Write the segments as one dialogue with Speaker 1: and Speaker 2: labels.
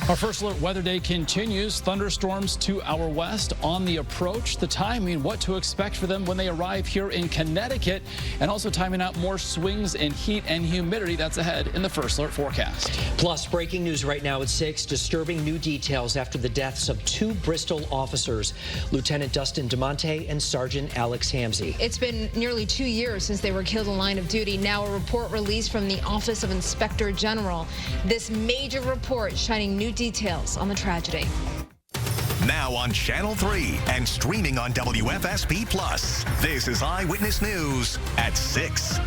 Speaker 1: Our first alert weather day continues. Thunderstorms to our west on the approach. The timing, what to expect for them when they arrive here in Connecticut, and also timing out more swings in heat and humidity. That's ahead in the first alert forecast.
Speaker 2: Plus, breaking news right now at 6, disturbing new details after the deaths of 2 Bristol officers, Lieutenant Dustin DeMonte and Sergeant Alex Hamzy.
Speaker 3: It's been nearly 2 years since they were killed in line of duty. Now a report released from the Office of Inspector General. This major report shining new details on the tragedy.
Speaker 4: Now on Channel 3 and streaming on WFSB+. This is Eyewitness News at 6.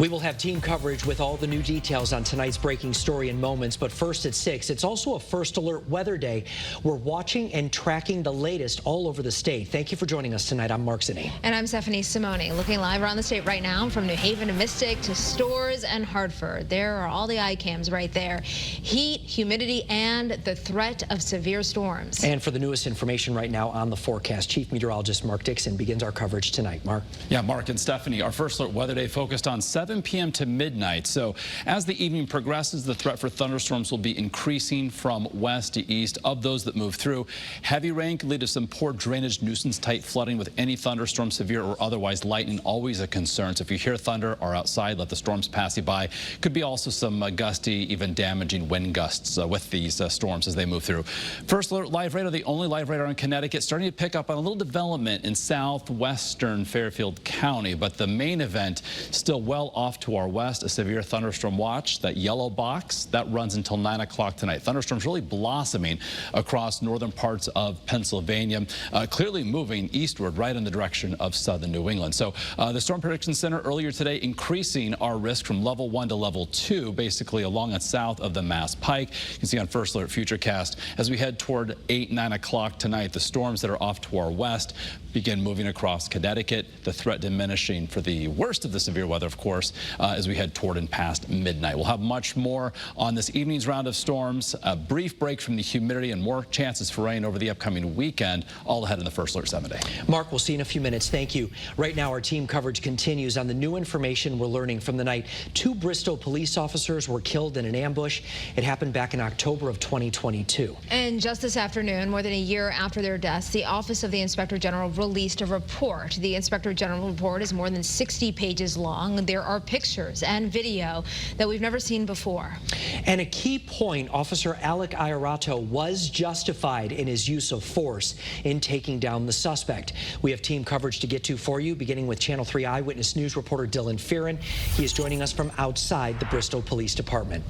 Speaker 2: We will have team coverage with all the new details on tonight's breaking story in moments, but first at 6, it's also a first alert weather day. We're watching and tracking the latest all over the state. Thank you for joining us tonight. I'm Mark Zinni.
Speaker 3: And I'm Stephanie Simone. Looking live around the state right now, from New Haven to Mystic to Storrs and Hartford. There are all the eye cams right there. Heat, humidity, and the threat of severe storms.
Speaker 2: And for the newest information right now on the forecast, Chief Meteorologist Mark Dixon begins our coverage tonight. Mark?
Speaker 1: Yeah, Mark and Stephanie, our first alert weather day focused on 7 p.m. to midnight. So as the evening progresses, the threat for thunderstorms will be increasing from west to east. Of those that move through, heavy rain could lead to some poor drainage, nuisance type flooding with any thunderstorm, severe or otherwise. Lightning always a concern. So if you hear thunder or outside, let the storms pass you by. Could be also some gusty, even damaging wind gusts with these storms as they move through. First alert live radar, the only live radar in Connecticut, starting to pick up on a little development in southwestern Fairfield County, but the main event still well off to our west. A severe thunderstorm watch, that yellow box, that runs until 9 o'clock tonight. Thunderstorms really blossoming across northern parts of Pennsylvania, clearly moving eastward right in the direction of southern New England. So the Storm Prediction Center earlier today increasing our risk from level 1 to level 2, basically along and south of the Mass Pike. You can see on First Alert Futurecast as we head toward 8, 9 o'clock tonight, the storms that are off to our west begin moving across Connecticut, the threat diminishing for the worst of the severe weather, of course, as we head toward and past midnight. We'll have much more on this evening's round of storms, a brief break from the humidity, and more chances for rain over the upcoming weekend, all ahead in the First Alert 7 day.
Speaker 2: Mark, we'll see you in a few minutes. Thank you. Right now, our team coverage continues on the new information we're learning from the night. 2 Bristol police officers were killed in an ambush. It happened back in October of 2022.
Speaker 3: And just this afternoon, more than a year after their deaths, the Office of the Inspector General released a report. The Inspector General report is more than 60 pages long. There are pictures and video that we've never seen before.
Speaker 2: And a key point, Officer Alec Iorato was justified in his use of force in taking down the suspect. We have team coverage to get to for you, beginning with Channel 3 Eyewitness News reporter Dylan Fearon. He is joining us from outside the Bristol Police Department.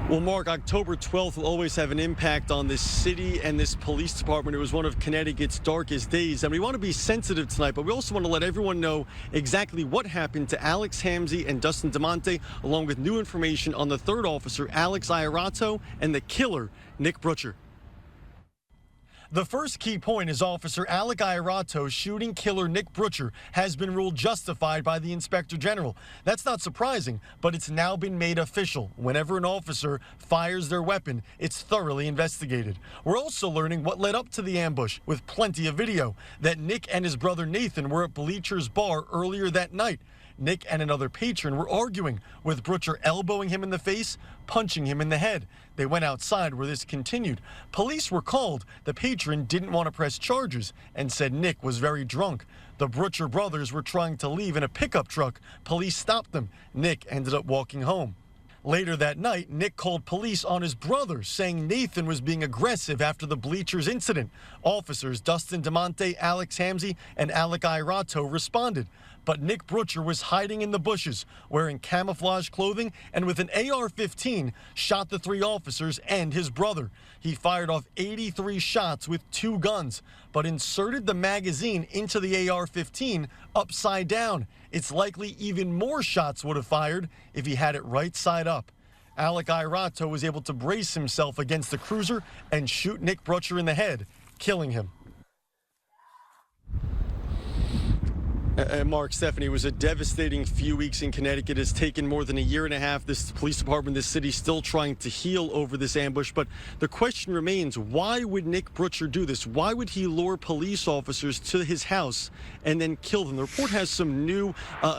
Speaker 5: Well, Mark, October 12th will always have an impact on this city and this police department. It was one of Connecticut's darkest days, and we want to be sensitive tonight, but we also want to let everyone know exactly what happened to Alex Hamzy and Dustin DeMonte, along with new information on the third officer, Alex Iorato, and the killer, Nick Brutcher. The first key point is Officer Alec Iorato shooting killer Nick Brutcher has been ruled justified by the Inspector General. That's not surprising, but it's now been made official. Whenever an officer fires their weapon, it's thoroughly investigated. We're also learning what led up to the ambush, with plenty of video, that Nick and his brother Nathan were at Bleacher's Bar earlier that night. Nick and another patron were arguing, with Brutcher elbowing him in the face, punching him in the head. They went outside where this continued. Police were called. The patron didn't want to press charges and said Nick was very drunk. The Brutcher brothers were trying to leave in a pickup truck. Police stopped them. Nick ended up walking home. Later that night, Nick called police on his brother, saying Nathan was being aggressive after the Bleachers incident. Officers Dustin DeMonte, Alex Hamzy, and Alec Iorato responded. But Nick Brutcher was hiding in the bushes, wearing camouflage clothing, and with an AR-15, shot the 3 officers and his brother. He fired off 83 shots with 2 guns, but inserted the magazine into the AR-15 upside down. It's likely even more shots would have fired if he had it right side up. Alec Iorato was able to brace himself against the cruiser and shoot Nick Brutcher in the head, killing him. Mark, Stephanie, it was a devastating few weeks in Connecticut. It has taken more than a year and a half. This police department, this city, still trying to heal over this ambush. But the question remains, why would Nick Butcher do this? Why would he lure police officers to his house and then kill them? The report has some new,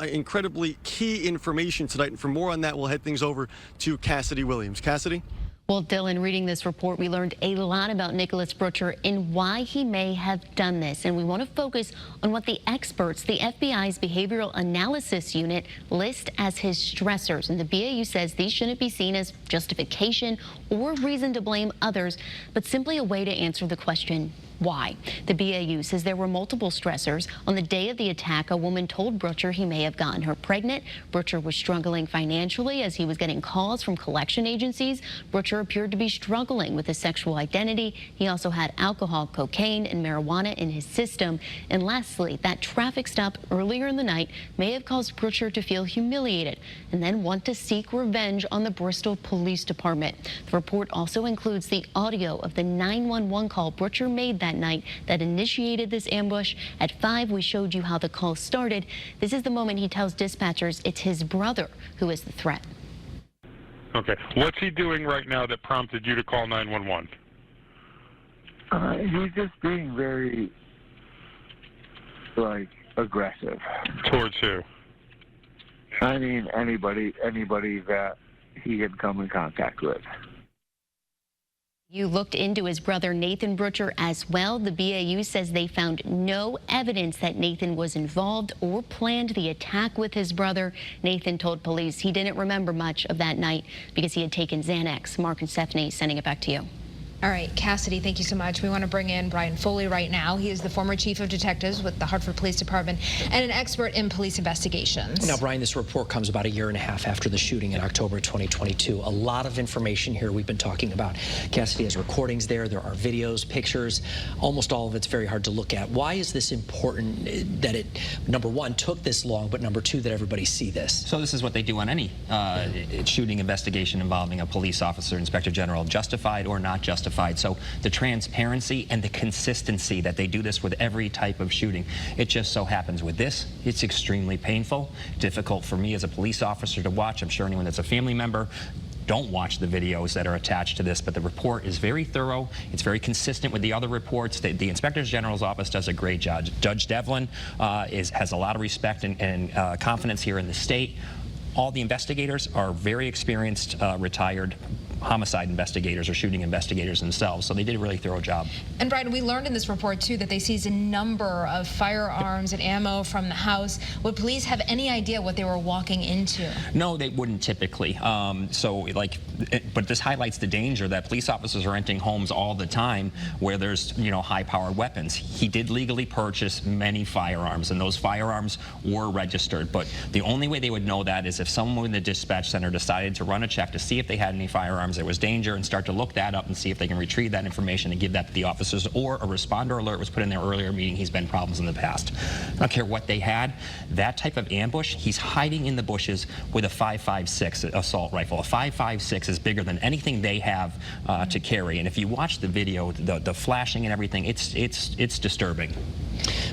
Speaker 5: incredibly key information tonight. And for more on that, we'll head things over to Cassidy Williams. Cassidy?
Speaker 6: Well, Dylan, reading this report, we learned a lot about Nicholas Butcher and why he may have done this. And we want to focus on what the experts, the FBI's Behavioral Analysis Unit, list as his stressors. And the BAU says these shouldn't be seen as justification or reason to blame others, but simply a way to answer the question, why? The BAU says there were multiple stressors. On the day of the attack, a woman told Butcher he may have gotten her pregnant. Butcher was struggling financially as he was getting calls from collection agencies. Butcher appeared to be struggling with his sexual identity. He also had alcohol, cocaine, and marijuana in his system. And lastly, that traffic stop earlier in the night may have caused Butcher to feel humiliated and then want to seek revenge on the Bristol Police Department. The report also includes the audio of the 911 call Butcher made that night that initiated this ambush. At 5, we showed you how the call started. This is the moment he tells dispatchers it's his brother who is the threat.
Speaker 7: Okay. What's he doing right now that prompted you to call 911?
Speaker 8: He's just being very, aggressive.
Speaker 7: Towards who?
Speaker 8: I mean, anybody that he had come in contact with.
Speaker 6: You looked into his brother Nathan Butcher as well. The BAU says they found no evidence that Nathan was involved or planned the attack with his brother. Nathan told police he didn't remember much of that night because he had taken Xanax. Mark and Stephanie, sending it back to you.
Speaker 3: All right, Cassidy, thank you so much. We want to bring in Brian Foley right now. He is the former chief of detectives with the Hartford Police Department and an expert in police investigations.
Speaker 2: Now, Brian, this report comes about a year and a half after the shooting in October 2022. A lot of information here we've been talking about. Cassidy has recordings there. There are videos, pictures. Almost all of it's very hard to look at. Why is this important that it, number one, took this long, but number two, that everybody see this?
Speaker 9: So this is what they do on any shooting investigation involving a police officer, inspector general, justified or not justified. So the transparency and the consistency that they do this with every type of shooting. It just so happens with this, it's extremely painful, difficult for me as a police officer to watch. I'm sure anyone that's a family member, don't watch the videos that are attached to this, but the report is very thorough. It's very consistent with the other reports. The Inspector General's office does a great job. Judge Devlin has a lot of respect and confidence here in the state. All the investigators are very experienced, retired homicide investigators or shooting investigators themselves, so they did a really thorough job.
Speaker 3: And Brian, we learned in this report too that they seized a number of firearms and ammo from the house. Would police have any idea what they were walking into?
Speaker 9: No, they wouldn't typically. But this highlights the danger that police officers are entering homes all the time where there's, high-powered weapons. He did legally purchase many firearms, and those firearms were registered. But the only way they would know that is if someone in the dispatch center decided to run a check to see if they had any firearms, there was danger, and start to look that up and see if they can retrieve that information and give that to the officers, or a responder alert was put in their earlier meeting. He's been problems in the past. I don't care what they had. That type of ambush, he's hiding in the bushes with a 5.56 assault rifle. A 5.56 is bigger than anything they have to carry. And if you watch the video, the flashing and everything, it's disturbing.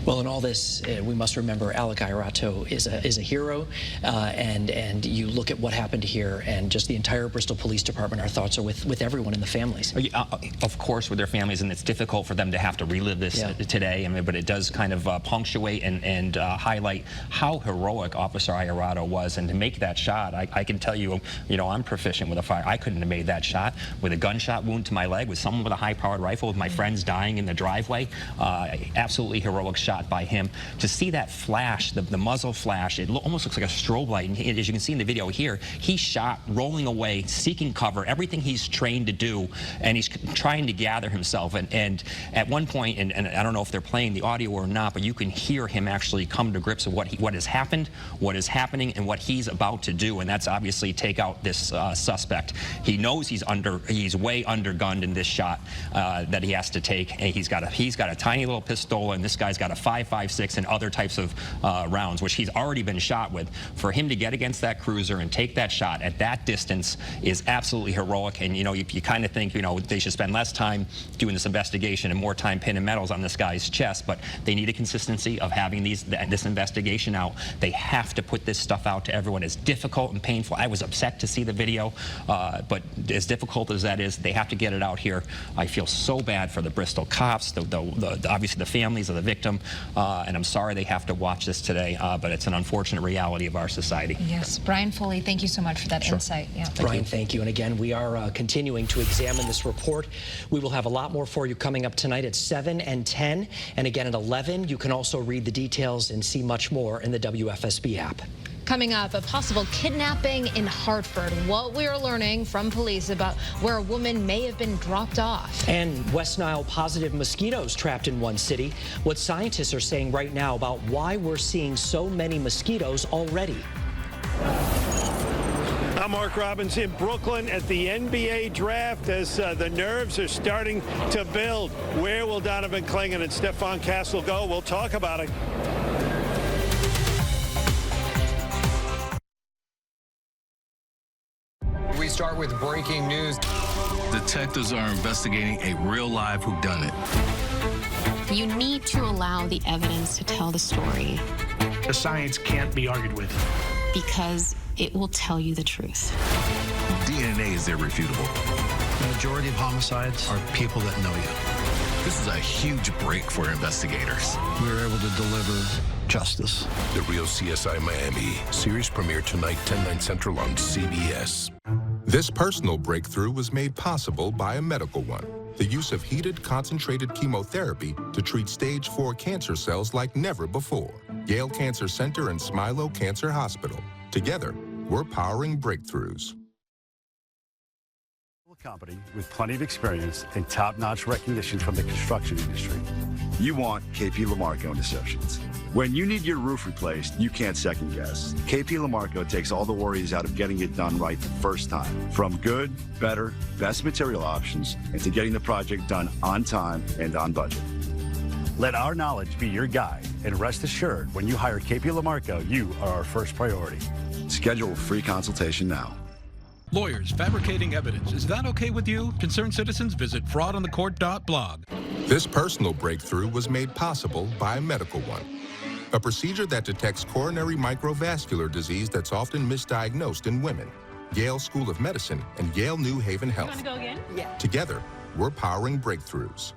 Speaker 2: Well, in all this, we must remember Alec Ayarato is a hero, and you look at what happened here, and just the entire Bristol Police Department. Our thoughts are with everyone in the families.
Speaker 9: Of course, with their families, and it's difficult for them to have to relive this today. But it does kind of punctuate and highlight how heroic Officer Ayarato was, and to make that shot. I can tell you, I'm proficient with a fire. I couldn't have made that shot with a gunshot wound to my leg, with someone with a high-powered rifle, with my friends dying in the driveway. Absolutely heroic shot by him. To see that flash, the muzzle flash, it almost looks like a strobe light. And as you can see in the video here, he shot, rolling away, seeking cover, everything he's trained to do, and he's trying to gather himself. And at one point, and I don't know if they're playing the audio or not, but you can hear him actually come to grips with what has happened, what is happening, and what he's about to do. And that's obviously take out this suspect. He knows he's way undergunned in this shot that he has to take. And he's got a tiny little pistol, and this guy's got a 5.56 and other types of rounds, which he's already been shot with. For him to get against that cruiser and take that shot at that distance is absolutely heroic. heroic, and you kind of think they should spend less time doing this investigation and more time pinning medals on this guy's chest, but they need a consistency of having this investigation out. They have to put this stuff out to everyone. It's difficult and painful. I was upset to see the video, but as difficult as that is, they have to get it out here. I feel so bad for the Bristol cops, obviously the families of the victim, and I'm sorry they have to watch this today, but it's an unfortunate reality of our society.
Speaker 3: Yes, Brian Foley, thank you so much for that insight. Yeah.
Speaker 2: Brian, thank you. And again, we are continuing to examine this report. We will have a lot more for you coming up tonight at 7 and 10, and again at 11. You can also read the details and see much more in the WFSB app.
Speaker 3: Coming up, a possible kidnapping in Hartford. What we are learning from police about where a woman may have been dropped off.
Speaker 2: And West Nile positive mosquitoes trapped in one city. What scientists are saying right now about why we're seeing so many mosquitoes already.
Speaker 10: I'm Mark Robbins in Brooklyn at the NBA draft as the nerves are starting to build. Where will Donovan Clingan and Stephon Castle go? We'll talk about it.
Speaker 11: We start with breaking news.
Speaker 12: Detectives are investigating a real live whodunit.
Speaker 13: You need to allow the evidence to tell the story.
Speaker 14: The science can't be argued with.
Speaker 13: Because it will tell you the truth.
Speaker 12: DNA is irrefutable.
Speaker 14: The majority of homicides are people that know you.
Speaker 12: This is a huge break for investigators.
Speaker 14: We were able to deliver justice.
Speaker 15: The Real CSI Miami. Series premiere tonight, 10/9 Central on CBS.
Speaker 16: This personal breakthrough was made possible by a medical one. The use of heated, concentrated chemotherapy to treat stage 4 cancer cells like never before. Yale Cancer Center and Smilo Cancer Hospital. Together, we're powering breakthroughs.
Speaker 17: A company with plenty of experience and top-notch recognition from the construction industry.
Speaker 18: You want KP Lamarco and Associates. When you need your roof replaced, you can't second guess. KP Lamarco takes all the worries out of getting it done right the first time. From good, better, best material options, and to getting the project done on time and on budget.
Speaker 17: Let our knowledge be your guide, and rest assured, when you hire KP Lamarco, you are our first priority.
Speaker 18: Schedule a free consultation now.
Speaker 19: Lawyers fabricating evidence. Is that okay with you? Concerned citizens visit fraudonthecourt.blog.
Speaker 16: This personal breakthrough was made possible by a medical one. A procedure that detects coronary microvascular disease that's often misdiagnosed in women. Yale School of Medicine and Yale New Haven Health.
Speaker 20: You want to go again? Yeah.
Speaker 16: Together, we're powering breakthroughs.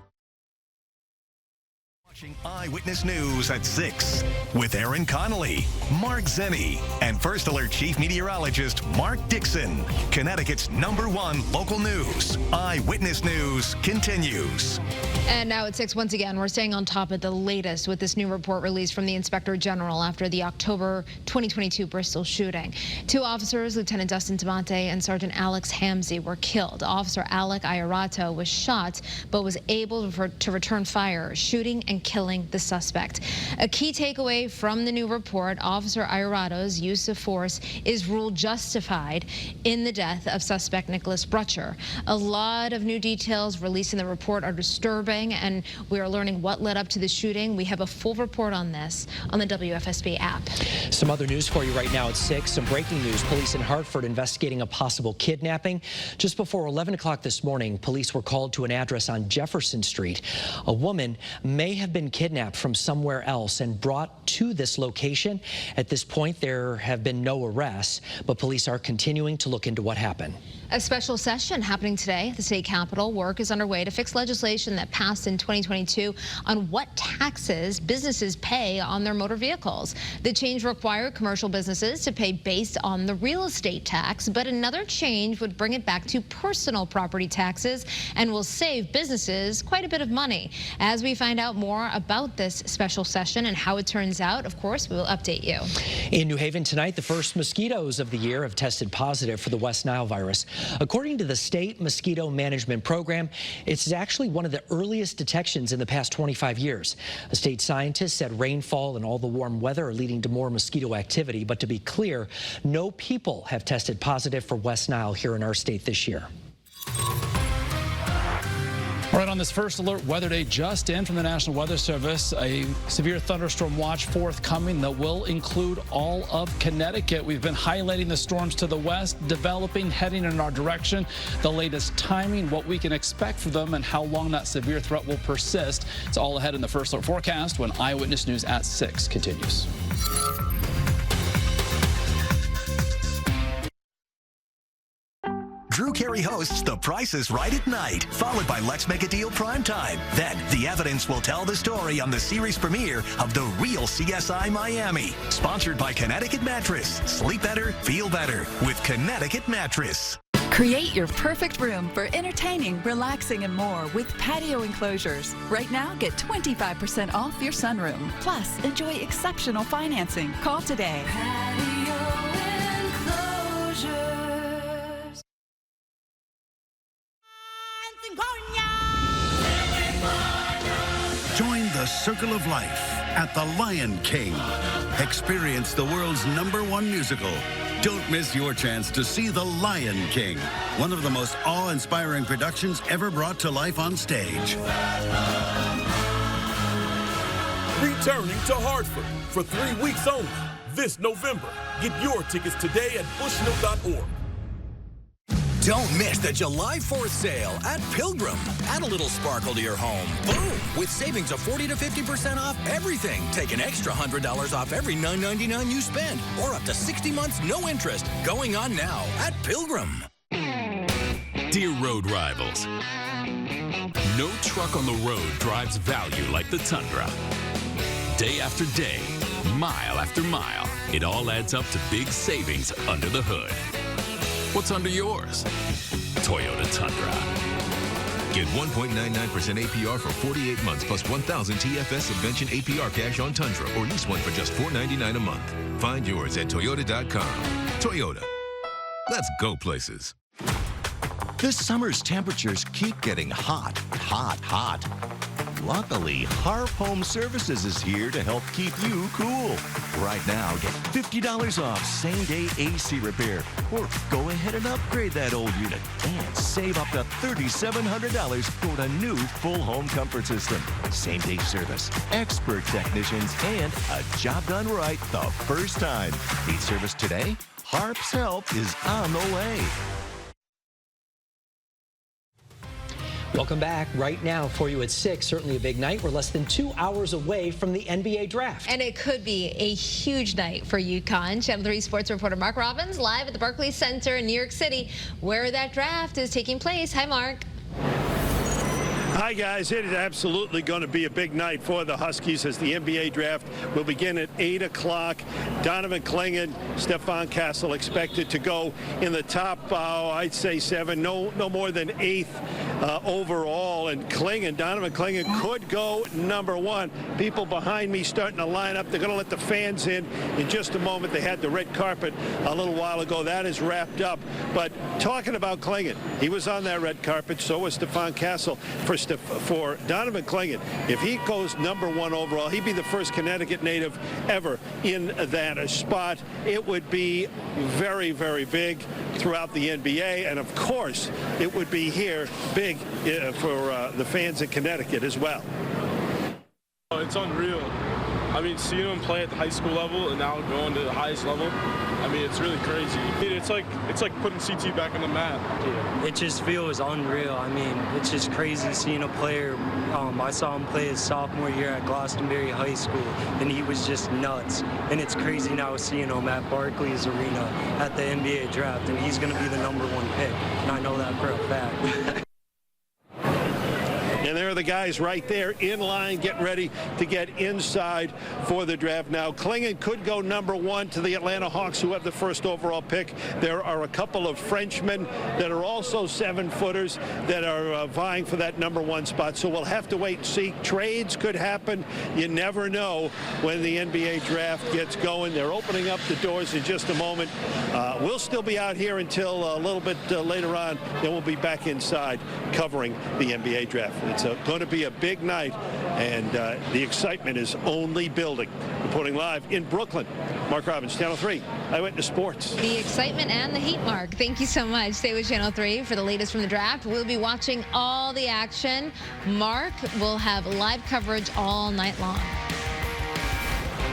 Speaker 4: Watching Eyewitness News at 6 with Aaron Connolly, Mark Zenny, and First Alert Chief Meteorologist Mark Dixon. Connecticut's #1 local news. Eyewitness News continues.
Speaker 3: And now at 6, once again, we're staying on top of the latest with this new report released from the Inspector General after the October 2022 Bristol shooting. 2 officers, Lieutenant Dustin Tamonte and Sergeant Alex Hamzy, were killed. Officer Alec Ayarato was shot, but was able to return fire, shooting and killing the suspect. A key takeaway from the new report, Officer Ayarato's use of force is ruled justified in the death of suspect Nicholas Brutcher. A lot of new details released in the report are disturbing, and we are learning what led up to the shooting. We have a full report on this on the WFSB app.
Speaker 2: Some other news for you right now at 6. Some breaking news. Police in Hartford investigating a possible kidnapping. Just before 11 o'clock this morning, police were called to an address on Jefferson Street. A woman may have been kidnapped from somewhere else and brought to this location. At this point, there have been no arrests, but police are continuing to look into what happened.
Speaker 3: A special session happening today at the state capitol. Work is underway to fix legislation that passed in 2022 on what taxes businesses pay on their motor vehicles. The change required commercial businesses to pay based on the real estate tax, but another change would bring it back to personal property taxes and will save businesses quite a bit of money. As we find out more about this special session and how it turns out, of course, we will update you.
Speaker 2: In New Haven tonight, the first mosquitoes of the year have tested positive for the West Nile virus. According to the state mosquito management program, it's actually one of the earliest detections in the past 25 years. A state scientist said rainfall and all the warm weather are leading to more mosquito activity. But to be clear, no people have tested positive for West Nile here in our state this year.
Speaker 1: All right, on the this first alert weather day just in from the National Weather Service. A severe thunderstorm watch forthcoming that will include all of Connecticut. We've been highlighting the storms to the west, developing, heading in our direction. The latest timing, what we can expect for them, and how long that severe threat will persist. It's all ahead in the first alert forecast when Eyewitness News at 6 continues.
Speaker 4: Drew Carey hosts The Price is Right at night, followed by Let's Make a Deal Primetime. Then, The Evidence will tell the story on the series premiere of The Real CSI Miami. Sponsored by Connecticut Mattress. Sleep better, feel better with Connecticut Mattress.
Speaker 20: Create your perfect room for entertaining, relaxing, and more with patio enclosures. Right now, get 25% off your sunroom. Plus, enjoy exceptional financing. Call today. Patio enclosures.
Speaker 17: Join the Circle of Life at the Lion King. Experience the world's #1 musical. Don't miss your chance to see The Lion King, one of the most awe-inspiring productions ever brought to life on stage.
Speaker 21: Returning to Hartford for 3 weeks only this November. Get your tickets today at Bushnell.org.
Speaker 22: Don't miss the July 4th sale at Pilgrim. Add a little sparkle to your home. Boom! With savings of 40 to 50% off everything. Take an extra $100 off every $9.99 you spend, or up to 60 months no interest. Going on now at Pilgrim.
Speaker 12: Dear road rivals, no truck on the road drives value like the Tundra. Day after day, mile after mile, it all adds up to big savings under the hood. What's under yours? Toyota Tundra.
Speaker 23: Get 1.99% APR for 48 months plus 1,000 TFS subvention APR cash on Tundra, or lease one for just $4.99 a month. Find yours at Toyota.com. Toyota. Let's go places.
Speaker 24: This summer's temperatures keep getting hot, hot, hot. Luckily, Harp Home Services is here to help keep you cool. Right now, get $50 off same-day AC repair, or go ahead and upgrade that old unit and save up to $3,700 for a new full home comfort system. Same-day service, expert technicians, and a job done right the first time. Need service today? Harp's help is on the way.
Speaker 2: Welcome back. Right now for you at 6, certainly a big night. We're less than 2 hours away from the NBA draft.
Speaker 3: And it could be a huge night for UConn. Channel 3 sports reporter Mark Robbins live at the Barclays Center in New York City, where that draft is taking place. Hi, Mark.
Speaker 10: Hi, guys. It is absolutely going to be a big night for the Huskies as the NBA draft will begin at 8 o'clock. Donovan Clingan, Stephon Castle expected to go in the top, I'd say 7, no more than 8th overall. And Donovan Clingan could go #1. People behind me starting to line up. They're going to let the fans in just a moment. They had the red carpet a little while ago. That is wrapped up. But talking about Clingan, he was on that red carpet. So was Stephon Castle. For Donovan Clingan, if he goes #1 overall, he'd be the first Connecticut native ever in that spot. It would be very, very big throughout the NBA, and of course, it would be here big for the fans in Connecticut as well.
Speaker 25: It's unreal. I mean, seeing him play at the high school level and now going to the highest level, I mean, it's really crazy. It's like putting CT back on the map.
Speaker 26: It just feels unreal. I mean, it's just crazy seeing a player. I saw him play his sophomore year at Glastonbury High School, and he was just nuts. And it's crazy now seeing him at Barclays Arena at the NBA draft, and he's going to be the #1 pick. And I know that for a fact.
Speaker 10: And there are the guys right there in line getting ready to get inside for the draft. Now, Clingan could go #1 to the Atlanta Hawks, who have the first overall pick. There are a couple of Frenchmen that are also 7-footers that are vying for that #1 spot. So we'll have to wait and see. Trades could happen. You never know when the NBA draft gets going. They're opening up the doors in just a moment. We'll still be out here until a little bit later on. Then we'll be back inside covering the NBA draft. It's going to be a big night, and the excitement is only building. Reporting live in Brooklyn, Mark Robbins, Channel 3. Eyewitness Sports.
Speaker 3: The excitement and the heat, Mark. Thank you so much. Stay with Channel 3 for the latest from the draft. We'll be watching all the action. Mark will have live coverage all night long.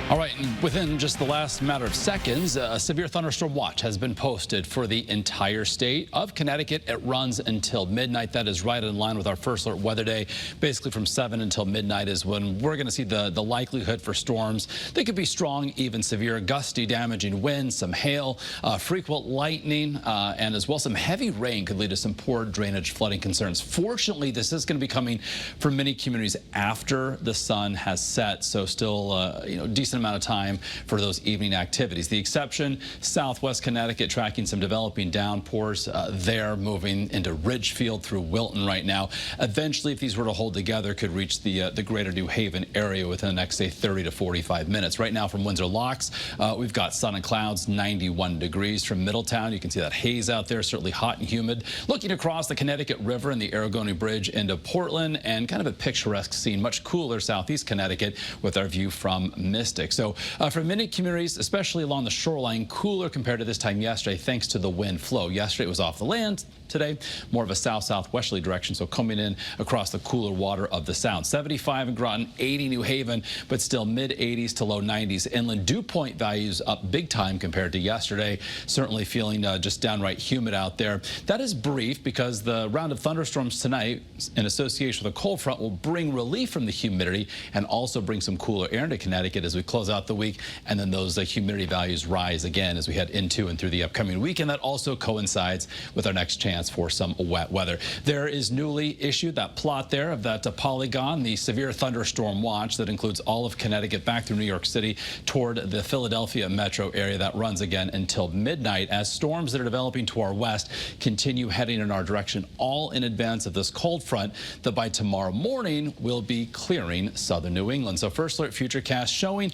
Speaker 1: All right, and within just the last matter of seconds, a severe thunderstorm watch has been posted for the entire state of Connecticut. It runs until midnight. That is right in line with our first alert weather day. Basically from 7 until midnight is when we're going to see the likelihood for storms. They could be strong, even severe, gusty, damaging winds, some hail, frequent lightning, and as well some heavy rain could lead to some poor drainage flooding concerns. Fortunately, this is going to be coming from many communities after the sun has set, so still decent amount of time for those evening activities. The exception, southwest Connecticut, tracking some developing downpours there, moving into Ridgefield through Wilton right now. Eventually, if these were to hold together, could reach the greater New Haven area within the next, say, 30 to 45 minutes. Right now from Windsor Locks, we've got sun and clouds, 91 degrees. From Middletown, you can see that haze out there, certainly hot and humid. Looking across the Connecticut River and the Aragoni Bridge into Portland, and kind of a picturesque scene, much cooler southeast Connecticut with our view from Mystic. So for many communities, especially along the shoreline, cooler compared to this time yesterday thanks to the wind flow. Yesterday it was off the land. Today, more of a south-southwesterly direction, so coming in across the cooler water of the Sound. 75 in Groton, 80 New Haven, but still mid-80s to low 90s. Inland dew point values up big time compared to yesterday. Certainly feeling just downright humid out there. That is brief because the round of thunderstorms tonight, in association with a cold front, will bring relief from the humidity and also bring some cooler air into Connecticut as we close out the week, and then those humidity values rise again as we head into and through the upcoming week, and that also coincides with our next chance for some wet weather. There is newly issued that plot there of that polygon, the severe thunderstorm watch that includes all of Connecticut back through New York City toward the Philadelphia metro area. That runs again until midnight as storms that are developing to our west continue heading in our direction, all in advance of this cold front that by tomorrow morning will be clearing southern New England. So first alert futurecast showing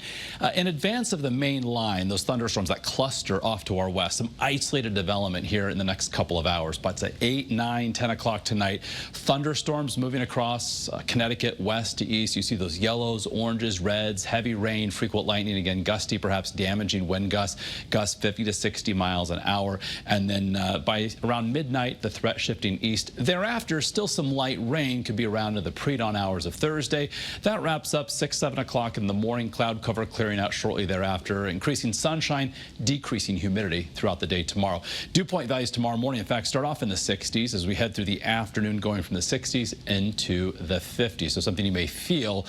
Speaker 1: in advance of the main line, those thunderstorms that cluster off to our west, some isolated development here in the next couple of hours. But at 8, 9, 10 o'clock tonight, thunderstorms moving across Connecticut west to east. You see those yellows, oranges, reds, heavy rain, frequent lightning, again gusty, perhaps damaging wind gusts 50 to 60 miles an hour. And then by around midnight, the threat shifting east. Thereafter, still some light rain could be around in the pre-dawn hours of Thursday. That wraps up 6, 7 o'clock in the morning. Cloud cover clearing out shortly thereafter. Increasing sunshine, decreasing humidity throughout the day tomorrow. Dew point values tomorrow morning, in fact, start off in the 60s as we head through the afternoon, going from the 60s into the 50s. So something you may feel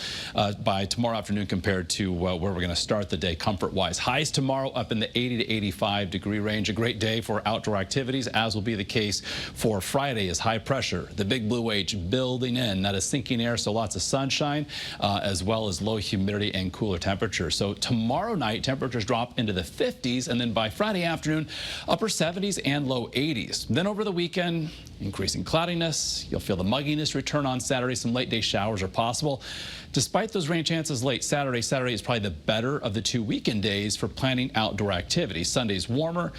Speaker 1: by tomorrow afternoon compared to where we're going to start the day comfort-wise. Highs tomorrow up in the 80 to 85 degree range. A great day for outdoor activities, as will be the case for Friday, as high pressure, the big blue H building in. That is sinking air, so lots of sunshine, as well as low humidity and cooler temperatures. So tomorrow night, temperatures drop into the 50s, and then by Friday afternoon, upper 70s and low 80s. Then over the weekend, increasing cloudiness. You'll feel the mugginess return on Saturday. Some late day showers are possible. Despite those rain chances late Saturday, Saturday is probably the better of the 2 weekend days for planning outdoor activities. Sunday's warmer,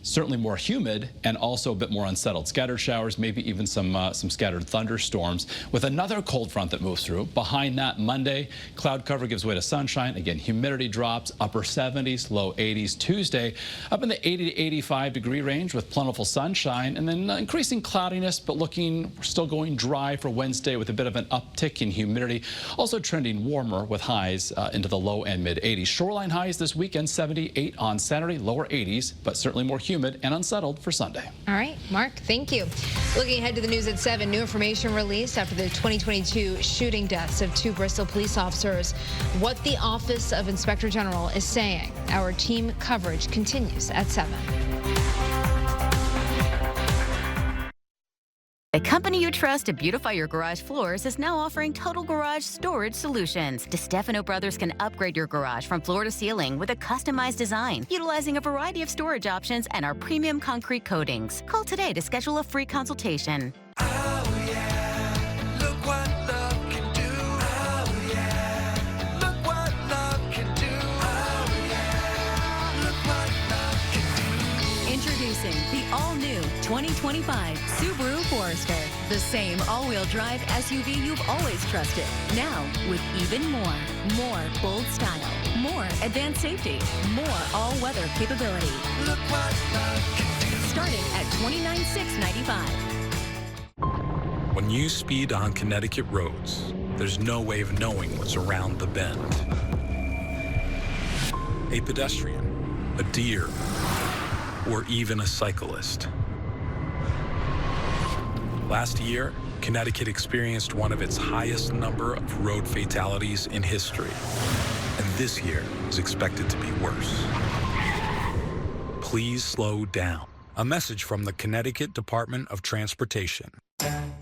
Speaker 1: certainly more humid, and also a bit more unsettled. Scattered showers, maybe even some scattered thunderstorms, with another cold front that moves through. Behind that, Monday, cloud cover gives way to sunshine. Again, humidity drops, upper 70s, low 80s. Tuesday, up in the 80 to 85 degree range with plentiful sunshine, and then increasing cloudiness, but looking still going dry for Wednesday with a bit of an uptick in humidity. Also trending warmer with highs into the low and mid 80s. Shoreline highs this weekend, 78 on Saturday, lower 80s, but certainly more humid and unsettled for Sunday.
Speaker 3: All right, Mark, thank you. Looking ahead to the news at 7, new information released after the 2022 shooting deaths of 2 Bristol police officers. What the Office of Inspector General is saying. Our team coverage continues at 7.
Speaker 5: A company you trust to beautify your garage floors is now offering total garage storage solutions. DeStefano Brothers can upgrade your garage from floor to ceiling with a customized design, utilizing a variety of storage options and our premium concrete coatings. Call today to schedule a free consultation.
Speaker 6: Introducing the all-new 2025 Subaru Forester. The same all-wheel drive SUV you've always trusted. Now with even more. More bold style. More advanced safety. More all-weather capability. Look what love can do. Starting at $29,695.
Speaker 19: When you speed on Connecticut roads, there's no way of knowing what's around the bend. A pedestrian, a deer, or even a cyclist. Last year, Connecticut experienced one of its highest number of road fatalities in history. And this year is expected to be worse. Please slow down. A message from the Connecticut Department of Transportation.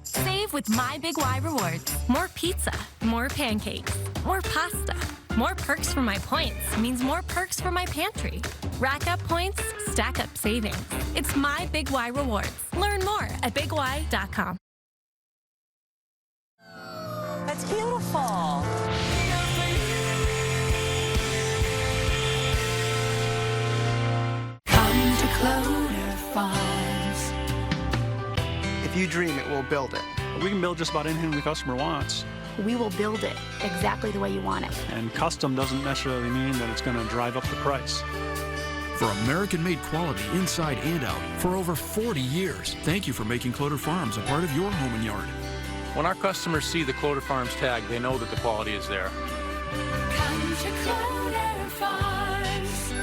Speaker 7: Save with My Big Y Rewards. More pizza, more pancakes, more pasta. More perks for my points means more perks for my pantry. Rack up points, stack up savings. It's My Big Y Rewards. Learn more at bigY.com.
Speaker 8: That's beautiful.
Speaker 9: Come to Cloder Farms.
Speaker 11: If you dream it, we'll build it.
Speaker 13: We can build just about anything the customer wants.
Speaker 27: We will build it exactly the way you want it.
Speaker 13: And custom doesn't necessarily mean that it's going to drive up the price.
Speaker 28: For American-made quality inside and out for over 40 years. Thank you for making Cloder Farms a part of your home and yard.
Speaker 29: When our customers see the Cloder Farms tag, they know that the quality is there.
Speaker 9: Come to Cloder Farms.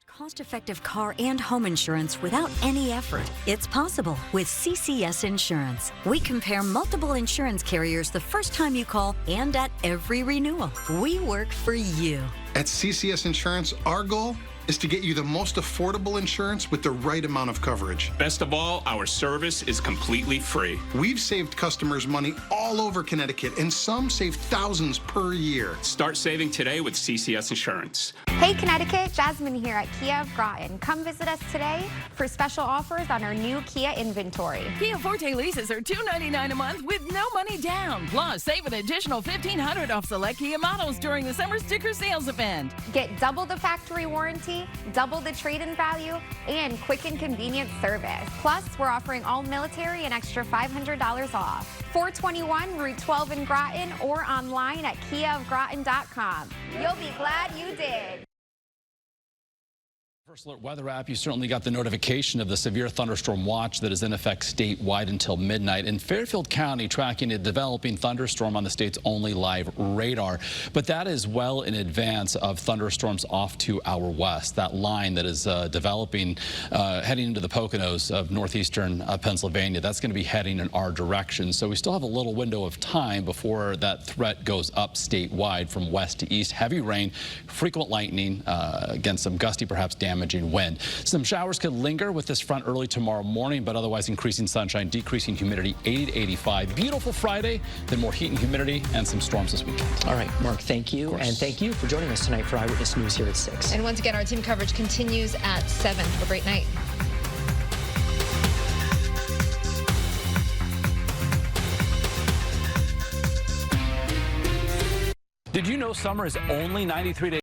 Speaker 30: Cost-effective car and home insurance without any effort. It's possible with CCS Insurance. We compare multiple insurance carriers the first time you call and at every renewal. We work for you.
Speaker 31: At CCS Insurance, our goal is to get you the most affordable insurance with the right amount of coverage.
Speaker 32: Best of all, our service is completely free.
Speaker 31: We've saved customers money all over Connecticut, and some save thousands per year.
Speaker 32: Start saving today with CCS Insurance.
Speaker 33: Hey Connecticut, Jasmine here at Kia of Groton. Come visit us today for special offers on our new Kia inventory.
Speaker 34: Kia Forte leases are $299 a month with no money down. Plus, save an additional $1,500 off select Kia models during the summer sticker sales event.
Speaker 33: Get double the factory warranty, double the trade-in value, and quick and convenient service. Plus, we're offering all military an extra $500 off. 421 Route 12 in Groton or online at kiaofgroton.com. You'll be glad you did.
Speaker 1: First Alert Weather app, you certainly got the notification of the severe thunderstorm watch that is in effect statewide until midnight. In Fairfield County, tracking a developing thunderstorm on the state's only live radar. But that is well in advance of thunderstorms off to our west. That line that is developing, heading into the Poconos of northeastern Pennsylvania, that's going to be heading in our direction. So we still have a little window of time before that threat goes up statewide from west to east. Heavy rain, frequent lightning, again, some gusty, perhaps damaging wind. Some showers could linger with this front early tomorrow morning, but otherwise increasing sunshine, decreasing humidity, 80 to 85. Beautiful Friday, then more heat and humidity and some storms this weekend.
Speaker 2: All right, Mark, thank you. And thank you for joining us tonight for Eyewitness News here at 6.
Speaker 3: And once again, our team coverage continues at 7. Have a great night.
Speaker 1: Did you know summer is only 93 days?